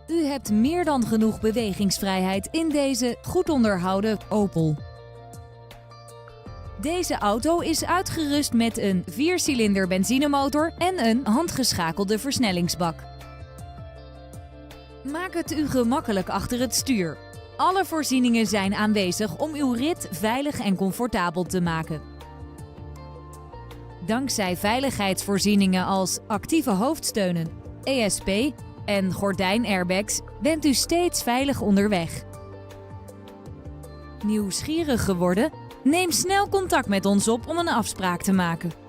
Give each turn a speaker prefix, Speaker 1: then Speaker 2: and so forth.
Speaker 1: U hebt meer dan genoeg bewegingsvrijheid in deze goed onderhouden Opel. Deze auto is uitgerust met een 4-cilinder benzinemotor en een handgeschakelde versnellingsbak. Maak het u gemakkelijk achter het stuur. Alle voorzieningen zijn aanwezig om uw rit veilig en comfortabel te maken. Dankzij veiligheidsvoorzieningen als actieve hoofdsteunen, ESP en gordijnairbags bent u steeds veilig onderweg. Nieuwsgierig geworden? Neem snel contact met ons op om een afspraak te maken.